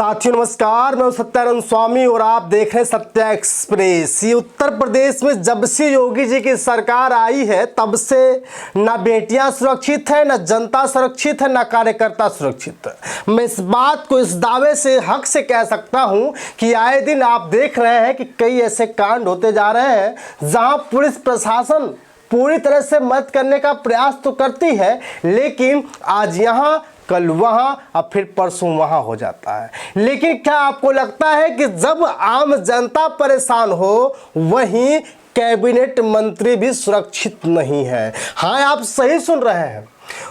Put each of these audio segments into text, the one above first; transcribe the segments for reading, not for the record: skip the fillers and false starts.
साथियों नमस्कार, मैं सत्यानंद स्वामी और आप देख रहे हैं सत्या एक्सप्रेस। ये उत्तर प्रदेश में जब से योगी जी की सरकार आई है तब से ना बेटियां सुरक्षित है, ना जनता सुरक्षित है, ना कार्यकर्ता सुरक्षित है। मैं इस बात को इस दावे से हक से कह सकता हूं कि आए दिन आप देख रहे हैं कि कई ऐसे कांड होते जा रहे हैं जहां पुलिस प्रशासन पूरी तरह से मदद करने का प्रयास तो करती है, लेकिन आज यहाँ कल वहां और फिर परसों वहां हो जाता है। लेकिन क्या आपको लगता है कि जब आम जनता परेशान हो वहीं कैबिनेट मंत्री भी सुरक्षित नहीं है? हाँ, आप सही सुन रहे हैं।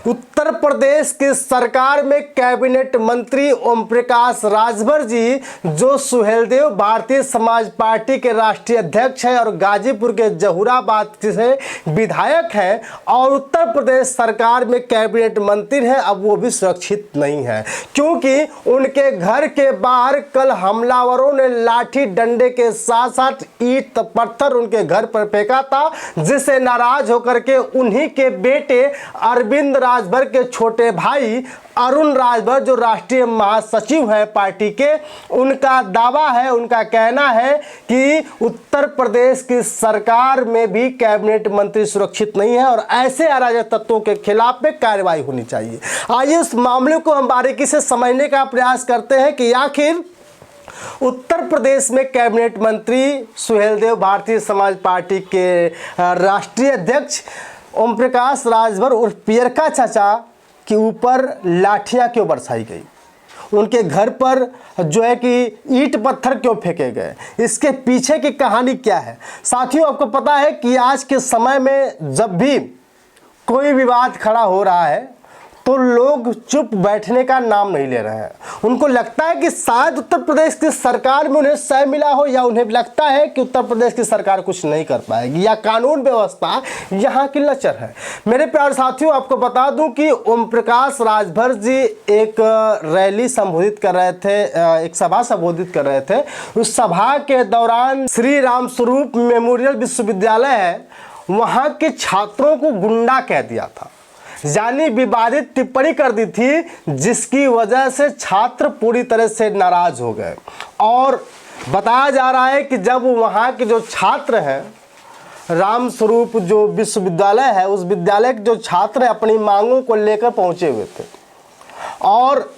उत्तर प्रदेश की सरकार में कैबिनेट मंत्री ओम प्रकाश राजभर जी, जो सुहेलदेव भारतीय समाज पार्टी के राष्ट्रीय अध्यक्ष हैं और गाजीपुर के जहूराबाद से विधायक हैं, और उत्तर प्रदेश सरकार में कैबिनेट मंत्री हैं, अब वो भी सुरक्षित नहीं है, क्योंकि उनके घर के बाहर कल हमलावरों ने लाठी डंडे के साथ साथ ईंट पत्थर उनके घर पर फेंका था, जिससे नाराज होकर के उन्हीं के बेटे अरविंद राजभर के छोटे भाई अरुण राजभर, जो राष्ट्रीय महासचिव है पार्टी के, उनका दावा है, उनका कहना है कि उत्तर प्रदेश की सरकार में भी कैबिनेट मंत्री सुरक्षित नहीं है और ऐसे अराजक तत्वों के खिलाफ में कार्रवाई होनी चाहिए। आइए इस मामले को हम बारीकी से समझने का प्रयास करते हैं कि आखिर उत्तर प्रदेश में कैबिनेट मंत्री सुहेलदेव भारतीय समाज पार्टी के राष्ट्रीय अध्यक्ष ओम प्रकाश राजभर उर्फ पियरका चाचा के ऊपर लाठियां क्यों बरसाई गई, उनके घर पर जो है कि ईंट पत्थर क्यों फेंके गए, इसके पीछे की कहानी क्या है? साथियों, आपको पता है कि आज के समय में जब भी कोई विवाद खड़ा हो रहा है तो लोग चुप बैठने का नाम नहीं ले रहे हैं। उनको लगता है कि शायद उत्तर प्रदेश की सरकार में उन्हें सह मिला हो, या उन्हें लगता है कि उत्तर प्रदेश की सरकार कुछ नहीं कर पाएगी, या कानून व्यवस्था यहाँ की लचर है। मेरे प्यारे साथियों, आपको बता दूं कि ओम प्रकाश राजभर जी एक रैली संबोधित कर रहे थे, एक सभा संबोधित कर रहे थे। उस सभा के दौरान श्री राम स्वरूप मेमोरियल विश्वविद्यालय है, वहाँ के छात्रों को गुंडा कह दिया था, यानी विवादित टिप्पणी कर दी थी, जिसकी वजह से छात्र पूरी तरह से नाराज हो गए। और बताया जा रहा है कि जब वहाँ के जो छात्र हैं, राम स्वरूप जो विश्वविद्यालय है, उस विद्यालय के जो छात्र अपनी मांगों को लेकर पहुँचे हुए थे, और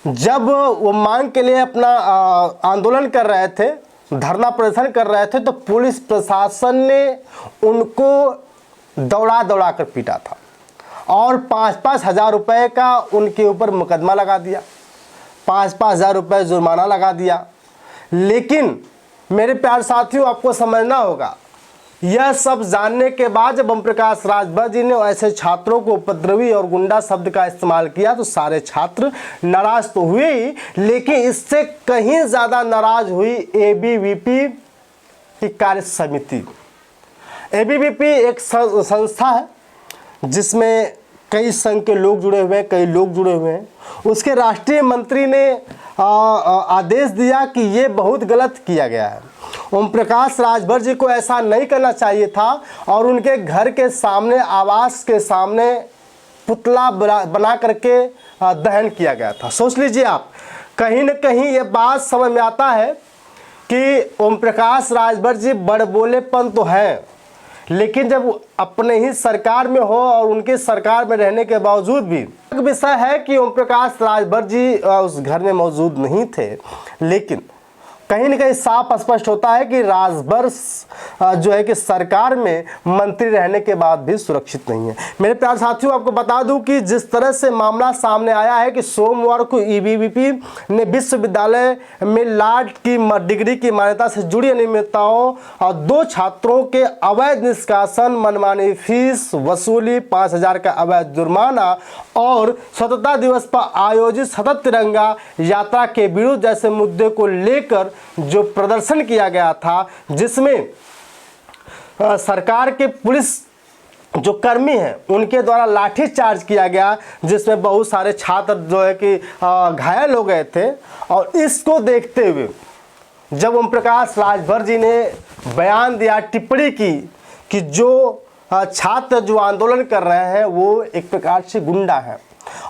जब वो मांग के लिए अपना आंदोलन कर रहे थे, धरना प्रदर्शन कर रहे थे, तो पुलिस प्रशासन ने उनको दौड़ा दौड़ा कर पीटा था और 5-5 हज़ार रुपये का उनके ऊपर मुकदमा लगा दिया, 5-5 हज़ार रुपये जुर्माना लगा दिया। लेकिन मेरे प्यारे साथियों, आपको समझना होगा, यह सब जानने के बाद जब ओम प्रकाश राजभर जी ने ऐसे छात्रों को उपद्रवी और गुंडा शब्द का इस्तेमाल किया तो सारे छात्र नाराज तो हुए ही, लेकिन इससे कहीं ज़्यादा नाराज हुई एबीवीपी की कार्य समिति। एबीवीपी एक संस्था है जिसमें कई संघ के लोग जुड़े हुए हैं, कई लोग जुड़े हुए हैं। उसके राष्ट्रीय मंत्री ने आदेश दिया कि ये बहुत गलत किया गया है, ओम प्रकाश राजभर जी को ऐसा नहीं करना चाहिए था, और उनके घर के सामने, आवास के सामने पुतला बना करके दहन किया गया था। सोच लीजिए आप, कहीं न कहीं ये बात समझ में आता है कि ओम प्रकाश राजभर जी बड़बोलेपन तो है, लेकिन जब अपने ही सरकार में हो और उनके सरकार में रहने के बावजूद भी, विषय है कि ओम प्रकाश राजभर जी उस घर में मौजूद नहीं थे, लेकिन कहीं न कहीं साफ स्पष्ट होता है कि राजभर जो है कि सरकार में मंत्री रहने के बाद भी सुरक्षित नहीं है। मेरे प्यारे साथियों, आपको बता दूं कि जिस तरह से मामला सामने आया है कि सोमवार को एबीवीपी ने विश्वविद्यालय में लॉ की डिग्री की मान्यता से जुड़ी अनियमितताओं और 2 छात्रों के अवैध निष्कासन, मनमानी फीस वसूली, 5,000 का अवैध जुर्माना और स्वतंत्रता दिवस पर आयोजित सतत तिरंगा यात्रा के विरुद्ध जैसे मुद्दे को लेकर जो प्रदर्शन किया गया था, जिसमें सरकार के पुलिस जो कर्मी हैं उनके द्वारा लाठी चार्ज किया गया, जिसमें बहुत सारे छात्र जो है कि घायल हो गए थे। और इसको देखते हुए जब ओम प्रकाश राजभर जी ने बयान दिया, टिप्पणी की कि जो छात्र जो आंदोलन कर रहे हैं वो एक प्रकार से गुंडा है,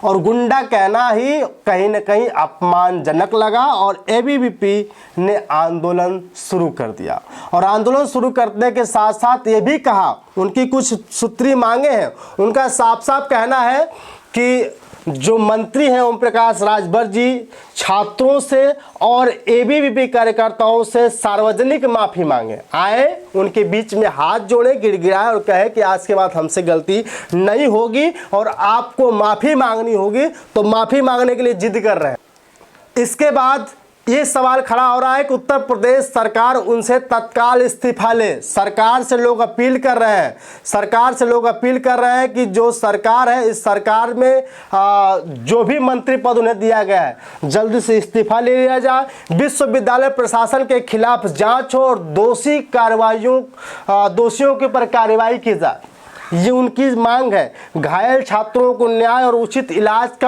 और गुंडा कहना ही कहीं न कहीं अपमानजनक लगा और एबीवीपी ने आंदोलन शुरू कर दिया। और आंदोलन शुरू करने के साथ साथ ये भी कहा, उनकी कुछ सूत्री मांगे हैं। उनका साफ साफ कहना है कि जो मंत्री हैं ओम प्रकाश राजभर जी छात्रों से और एबीवीपी कार्यकर्ताओं से सार्वजनिक माफ़ी मांगे, आए उनके बीच में हाथ जोड़े, गिड़गिड़ाए और कहे कि आज के बाद हमसे गलती नहीं होगी और आपको माफ़ी मांगनी होगी। तो माफ़ी मांगने के लिए जिद कर रहे हैं। इसके बाद ये सवाल खड़ा हो रहा है कि उत्तर प्रदेश सरकार उनसे तत्काल इस्तीफा ले। सरकार से लोग अपील कर रहे हैं, सरकार से लोग अपील कर रहे हैं कि जो सरकार है, इस सरकार में जो भी मंत्री पद उन्हें दिया गया है जल्दी से इस्तीफा ले लिया जाए। विश्वविद्यालय प्रशासन के खिलाफ जांच हो और दोषियों के ऊपर कार्रवाई की जाए, ये उनकी मांग है। घायल छात्रों को न्याय और उचित इलाज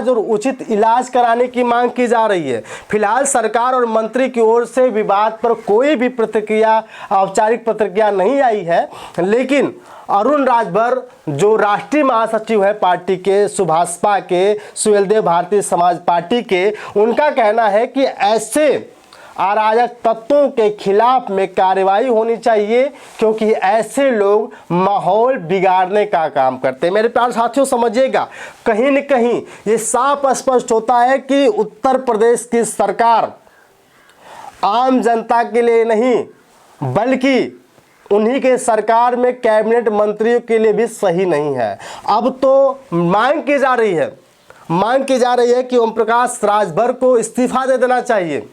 और उचित इलाज कराने की मांग की जा रही है। फिलहाल सरकार और मंत्री की ओर से विवाद पर कोई भी औपचारिक प्रतिक्रिया नहीं आई है, लेकिन अरुण राजभर जो राष्ट्रीय महासचिव है पार्टी के, सुभाषपा के, सुहेलदेव भारतीय समाज पार्टी के, उनका कहना है कि ऐसे अराजक तत्वों के खिलाफ में कार्रवाई होनी चाहिए, क्योंकि ऐसे लोग माहौल बिगाड़ने का काम करते हैं। मेरे प्यारे साथियों समझिएगा, कहीं न कहीं ये साफ स्पष्ट होता है कि उत्तर प्रदेश की सरकार आम जनता के लिए नहीं बल्कि उन्हीं के सरकार में कैबिनेट मंत्रियों के लिए भी सही नहीं है। अब तो मांग की जा रही है कि ओम प्रकाश राजभर को इस्तीफा दे देना चाहिए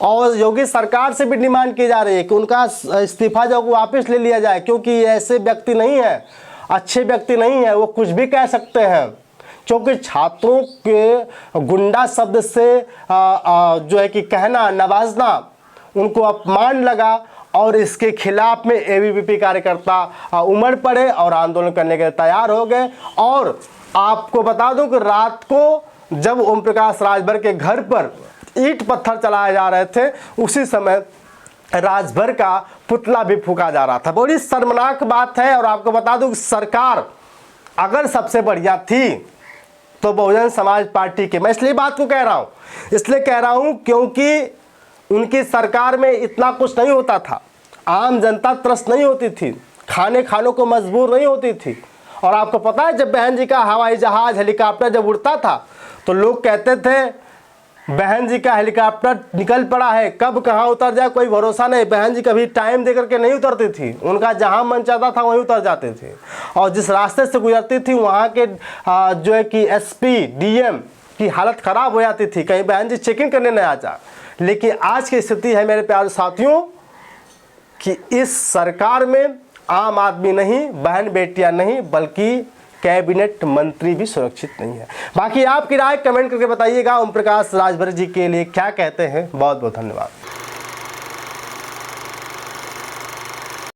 और योगी सरकार से भी डिमांड की जा रही है कि उनका इस्तीफा जो वापस ले लिया जाए, क्योंकि ऐसे व्यक्ति नहीं है, अच्छे व्यक्ति नहीं है, वो कुछ भी कह सकते हैं। क्योंकि छात्रों के गुंडा शब्द से जो है कि कहना, नवाजना, उनको अपमान लगा और इसके खिलाफ में एबीवीपी कार्यकर्ता उमड़ पड़े और आंदोलन करने के लिए तैयार हो गए। और आपको बता दूं कि रात को जब ओम प्रकाश राजभर के घर पर ईंट पत्थर चलाए जा रहे थे, उसी समय राजभर का पुतला भी फूका जा रहा था। बड़ी शर्मनाक बात है। और आपको बता दूं कि सरकार अगर सबसे बढ़िया थी तो बहुजन समाज पार्टी के, मैं इसलिए बात को कह रहा हूं क्योंकि उनकी सरकार में इतना कुछ नहीं होता था, आम जनता त्रस्त नहीं होती थी, खाने को मजबूर नहीं होती थी। और आपको पता है जब बहन जी का हवाई जहाज, हेलीकॉप्टर जब उड़ता था तो लोग कहते थे बहन जी का हेलीकॉप्टर निकल पड़ा है, कब कहाँ उतर जाए कोई भरोसा नहीं। बहन जी कभी टाइम देकर के नहीं उतरती थी, उनका जहाँ मन चाहता था वहीं उतर जाते थे। और जिस रास्ते से गुजरती थी वहाँ के जो है कि एसपी, डीएम की हालत ख़राब हो जाती थी, कहीं बहन जी चेकिंग करने नहीं आ जा। लेकिन आज की स्थिति है मेरे प्यारे साथियों कि इस सरकार में आम आदमी नहीं, बहन बेटियाँ नहीं, बल्कि कैबिनेट मंत्री भी सुरक्षित नहीं है। बाकी आपकी राय कमेंट करके बताइएगा। ओम प्रकाश राजभर जी के लिए क्या कहते हैं। बहुत बहुत धन्यवाद।